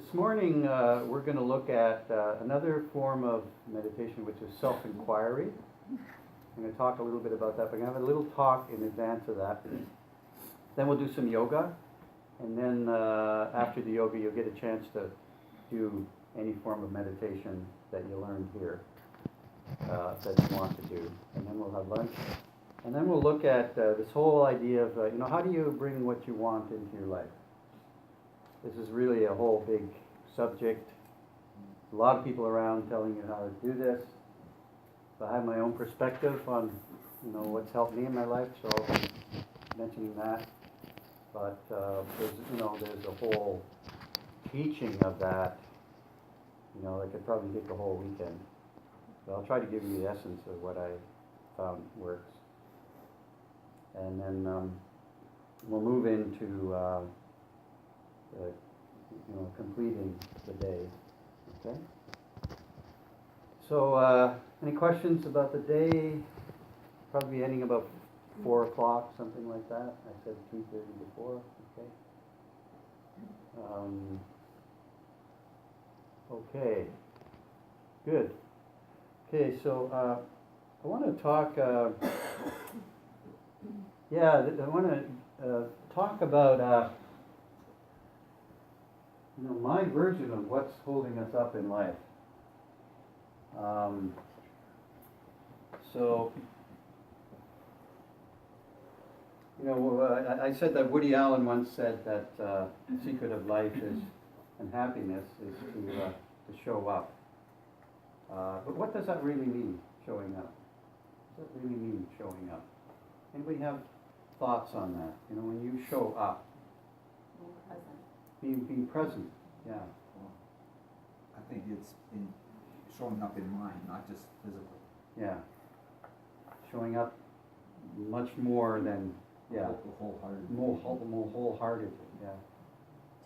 This morning, we're going to look at another form of meditation, which is self-inquiry. I'm going to talk a little bit about that. We're going to have a little talk in advance of that. Then we'll do some yoga. And then after the yoga, you'll get a chance to do any form of meditation that you learned here that you want to do. And then we'll have lunch. And then we'll look at this whole idea of, how do you bring what you want into your life? This is really a whole big subject. A lot of people around telling you how to do this. So I have my own perspective on, what's helped me in my life, so I'll be mentioning that. But there's a whole teaching of that, that could probably take the whole weekend. So I'll try to give you the essence of what I found works. And then we'll move into completing the day. Okay. So, any questions about the day? Probably ending about 4 o'clock, something like that. I said 2:30 before. Okay. Okay. Good. Okay. So I want to talk. I want to talk about. My version of what's holding us up in life. I said that Woody Allen once said that the secret of life is and happiness is to show up. But what does that really mean, showing up? What does that really mean, showing up? Anybody have thoughts on that? When you show up. Being present, yeah. Well, I think it's in showing up in mind, not just physically. Yeah. Showing up much more than, Wholehearted. More wholehearted, yeah.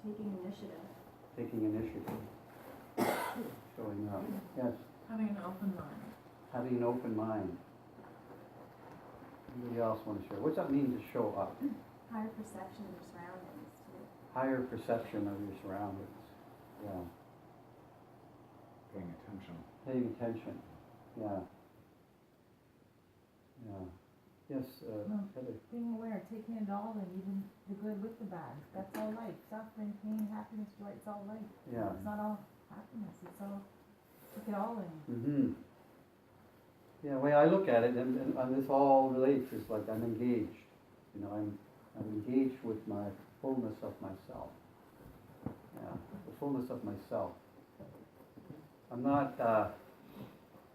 Taking initiative. Taking initiative. Showing up, yes. Having an open mind. Having an open mind. Anybody else want to share? What's that mean to show up? Higher perception of your surroundings, too. Higher perception of your surroundings, yeah. Paying attention. Paying attention, yeah. Yeah. Yes, Heather. Being aware, taking it all in, even the good with the bad. That's all life. Suffering, pain, happiness, joy, it's all life. Yeah. It's not all happiness, it's all, take it all in. Mm-hmm. Yeah, the way I look at it, and this all relates, is like I'm engaged. I'm engaged with my fullness of myself. Yeah, the fullness of myself. I'm not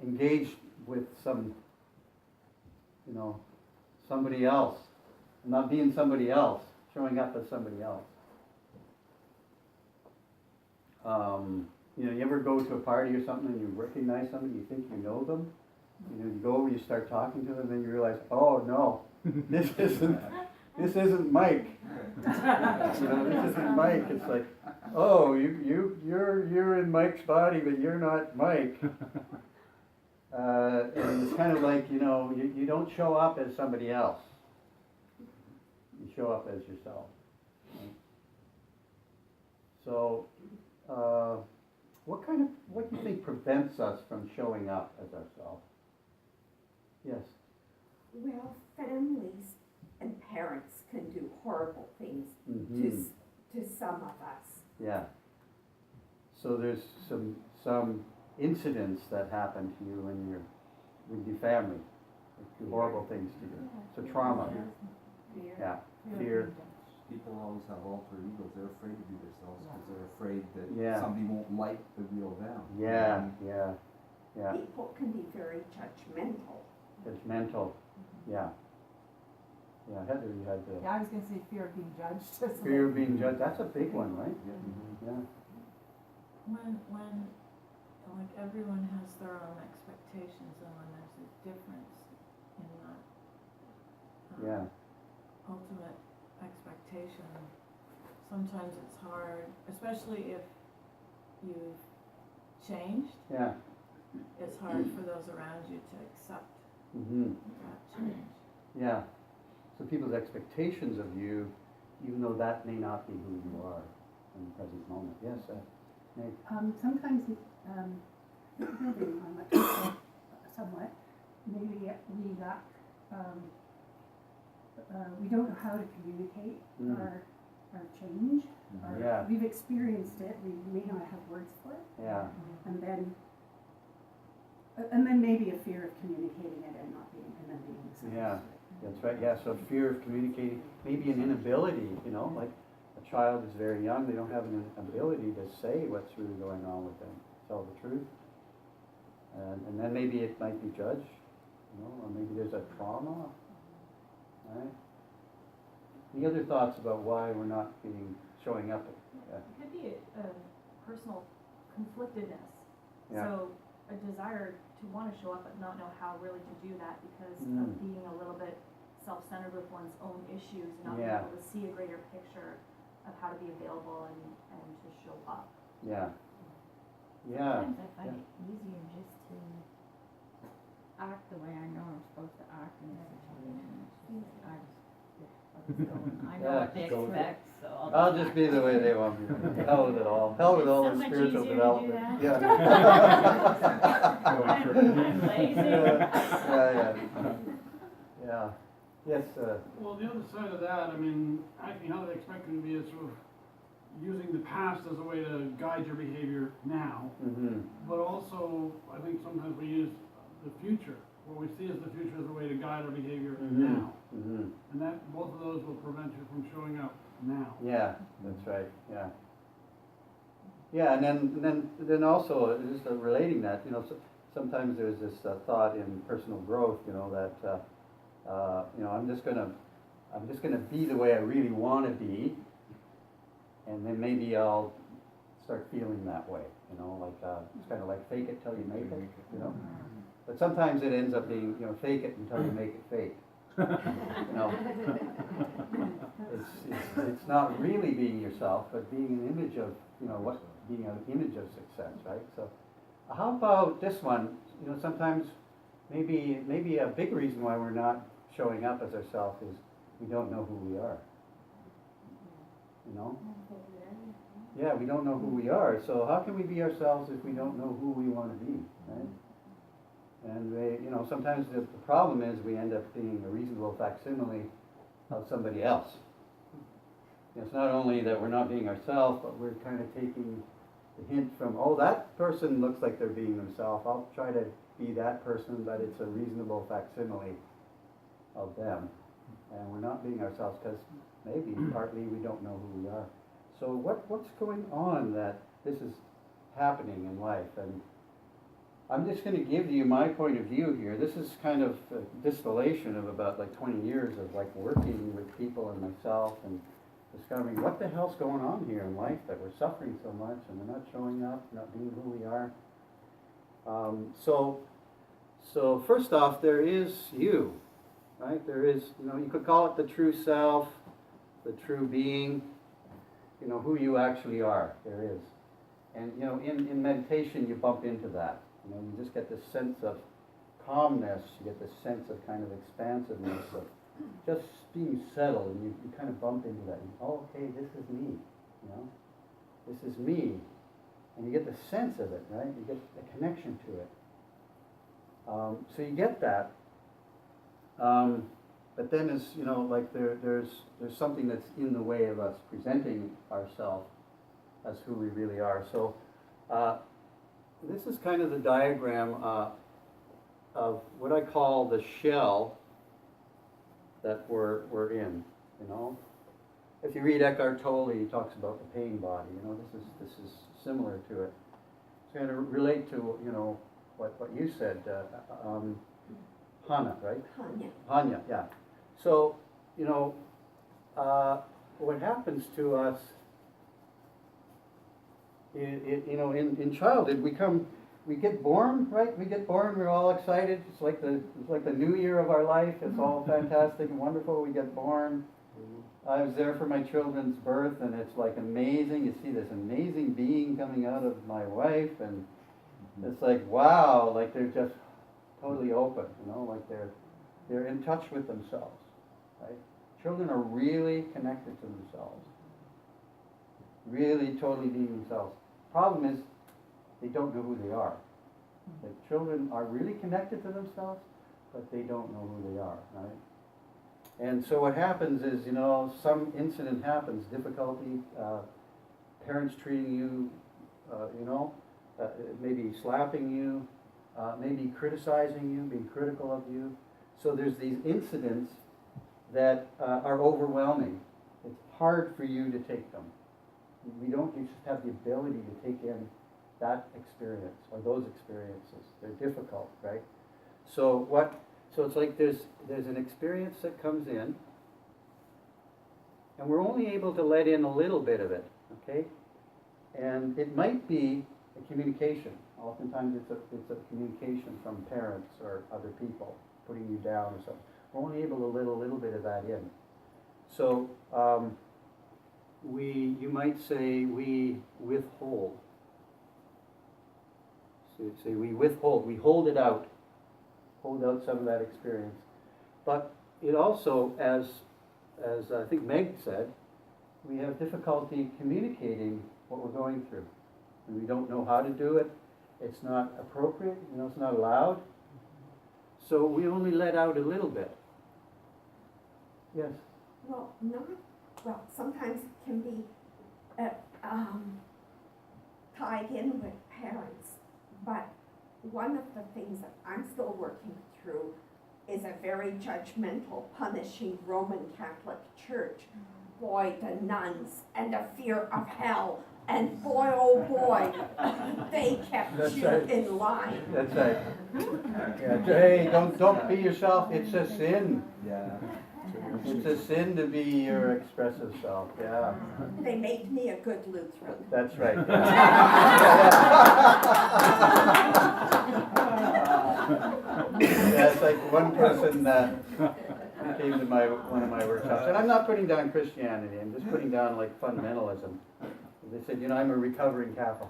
engaged with somebody else. I'm not being somebody else, showing up as somebody else. You ever go to a party or something and you recognize somebody, you think you know them? You go over, you start talking to them, and then you realize, oh no, this isn't Mike. This isn't Mike. It's like, oh, you're in Mike's body, but you're not Mike. And it's kind of like, you don't show up as somebody else. You show up as yourself. Right? So, what do you think prevents us from showing up as ourselves? Yes. Well, families and parents can do horrible things Mm-hmm. to some of us. Yeah. So there's some incidents that happen to you with your family, do horrible things to you. So trauma. Fear. Yeah. Fear. People always have alter egos. They're afraid to be themselves because they're afraid that Yeah. somebody won't like the real them. Yeah. People can be very judgmental. Judgmental. Yeah. Yeah. Heather, you had the Yeah, I was gonna say fear of being judged. fear of being judged. That's a big one, right? Yeah. Yeah. When like everyone has their own expectations, and when there's a difference in that Yeah. ultimate expectation, sometimes it's hard, especially if you've changed, Yeah. it's hard for those around you to accept Mm-hmm. that change. Yeah. So people's expectations of you, even though that may not be who you are in the present moment. Yes. Nate? Sometimes, building on what you said somewhat, maybe we lack, we don't know how to communicate Mm. our change. Or Yeah. we've experienced it, we may not have words for it, Yeah, and then maybe a fear of communicating it and not being, and then being misunderstood. Yeah. that's right, yeah, so fear of communicating, maybe an inability, you know, like a child is very young, they don't have an ability to say what's really going on with them, tell the truth. And then maybe it might be judged, you know, or maybe there's a trauma, right? Any other thoughts about why we're not showing up? It could be a personal conflictedness. Yeah. So a desire to want to show up but not know how really to do that because Mm. of being a little bit self-centered with one's own issues, not being Yeah. able to see a greater picture of how to be available and to show up. Yeah. Yeah. Sometimes I find it easier just to act the way I know I'm supposed to act in a situation. I know Yeah, what they go with it. expect, so I'll just be the way they want me to be. Hell with it all. Hell with all It's the so much spiritual easier to do development. that. I'm lazy. Yeah. Yes, Well, the other side of that, I mean, acting how they expect you to be is sort of using the past as a way to guide your behavior now, mm-hmm, but also, I think sometimes we use the future, what we see as the future as a way to guide our behavior Mhm. now. mm-hmm. And that, both of those will prevent you from showing up now. Yeah, that's right, yeah. Yeah, and then also, just relating that, you know, sometimes there's this thought in personal growth, you know, that, you know, I'm just gonna be the way I really wanna be, and then maybe I'll start feeling that way, you know, like, it's kinda like fake it till you make it, you know? But sometimes it ends up being, you know, fake it until you make it fake. You know, it's not really being yourself, but being an image of, you know, being an image of success, right? So, how about this one? You know, sometimes maybe a big reason why we're not showing up as ourselves is we don't know who we are. You know? Yeah, we don't know who we are. So how can we be ourselves if we don't know who we want to be, right? And you know, sometimes the problem is we end up being a reasonable facsimile of somebody else. It's not only that we're not being ourselves, but we're kind of taking the hint from, oh, that person looks like they're being themselves. I'll try to be that person, but it's a reasonable facsimile of them. And we're not being ourselves because maybe partly we don't know who we are. So what's going on that this is happening in life? And I'm just going to give you my point of view here. This is kind of a distillation of about like 20 years of like working with people and myself and discovering what the hell's going on here in life that we're suffering so much and we're not showing up, not being who we are. So first off, there is you, right? There is, you know, you could call it the true self, the true being, you know, who you actually are. There is. And, you know, in meditation, you bump into that. You know, you just get this sense of calmness, you get this sense of kind of expansiveness, of just being settled, and you kind of bump into that. Oh, okay, this is me, you know? This is me. And you get the sense of it, right? You get the connection to it. So you get that. But then as, you know, like there's something that's in the way of us presenting ourselves as who we really are. So this is kind of the diagram of what I call the shell that we're in, you know. If you read Eckhart Tolle, he talks about the pain body, you know, this is similar to it. It's going to relate to, you know, what you said, Hana, right? Hanya, yeah. So, you know, what happens to us, you know, in childhood, we get born, right? We get born, we're all excited. It's like the new year of our life. It's all fantastic and wonderful. We get born. I was there for my children's birth, and it's like amazing. You see this amazing being coming out of my wife, and it's like, wow, like they're just totally open, you know, like they're in touch with themselves, right? Children are really connected to themselves, really totally being themselves. problem is, they don't know who they are. The children are really connected to themselves, but they don't know who they are, right? And so what happens is, some incident happens, difficulty, parents treating you, maybe slapping you, maybe criticizing you, being critical of you. So there's these incidents that are overwhelming. It's hard for you to take them. We don't just have the ability to take in that experience or those experiences. They're difficult, right? So it's like there's an experience that comes in, and we're only able to let in a little bit of it, okay? And it might be a communication. Oftentimes it's a communication from parents or other people putting you down or something. We're only able to let a little bit of that in. So you might say we withhold. So you'd say we withhold, we hold it out, hold out some of that experience. But it also, as I think Meg said, we have difficulty communicating what we're going through. And we don't know how to do it. It's not appropriate, it's not allowed. So we only let out a little bit. Yes? Well, sometimes it can be tied in with parents, but one of the things that I'm still working through is a very judgmental, punishing Roman Catholic Church. Boy, the nuns and the fear of hell, and boy, oh boy, they kept That's you right. in line. That's right. Yeah, hey, don't be yourself. It's a sin. Yeah. It's a sin to be your expressive self. Yeah. They made me a good Lutheran. That's right. Yeah, it's like one person came to one of my workshops, and I'm not putting down Christianity. I'm just putting down like fundamentalism. They said, I'm a recovering Catholic.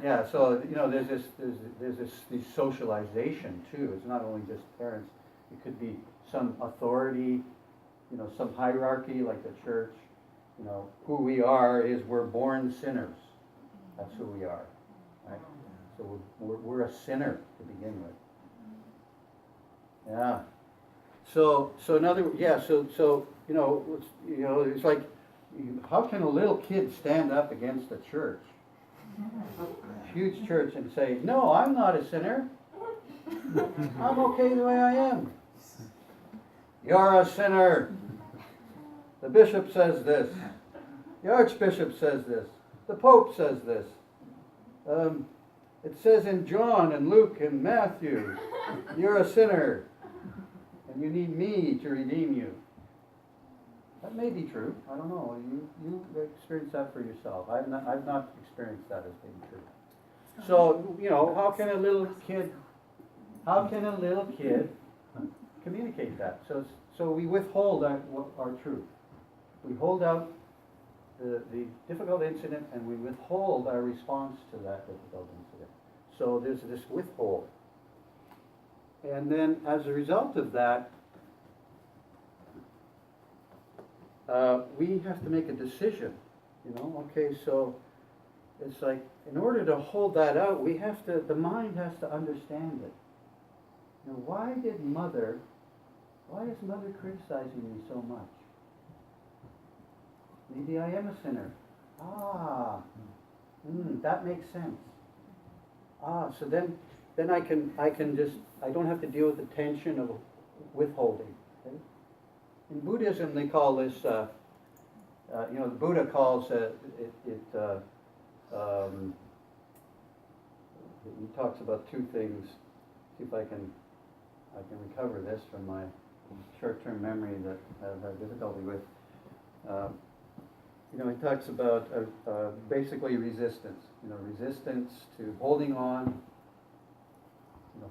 Yeah, so there's this socialization too. It's not only just parents. It could be some authority, some hierarchy like the church. Who we are is we're born sinners. That's who we are, right? So we're a sinner to begin with. Yeah. So it's like, how can a little kid stand up against a church? Huge church and say, no, I'm not a sinner. I'm okay the way I am. You're a sinner. The bishop says this. The archbishop says this. The pope says this. It says in John and Luke and Matthew, you're a sinner. And you need me to redeem you. That may be true. I don't know. You experience that for yourself. I've not experienced that as being true. So how can a little kid communicate that? So we withhold our truth. We hold out the difficult incident, and we withhold our response to that difficult incident. So there's this withhold, and then as a result of that, we have to make a decision, okay, so it's like, in order to hold that out, the mind has to understand it. Why is Mother criticizing me so much? Maybe I am a sinner. That makes sense. So then I don't have to deal with the tension of withholding. Okay? In Buddhism, they call this, the Buddha calls he talks about two things. See if I can recover this from my short-term memory that I've had difficulty with. He talks about basically resistance. Resistance to holding on to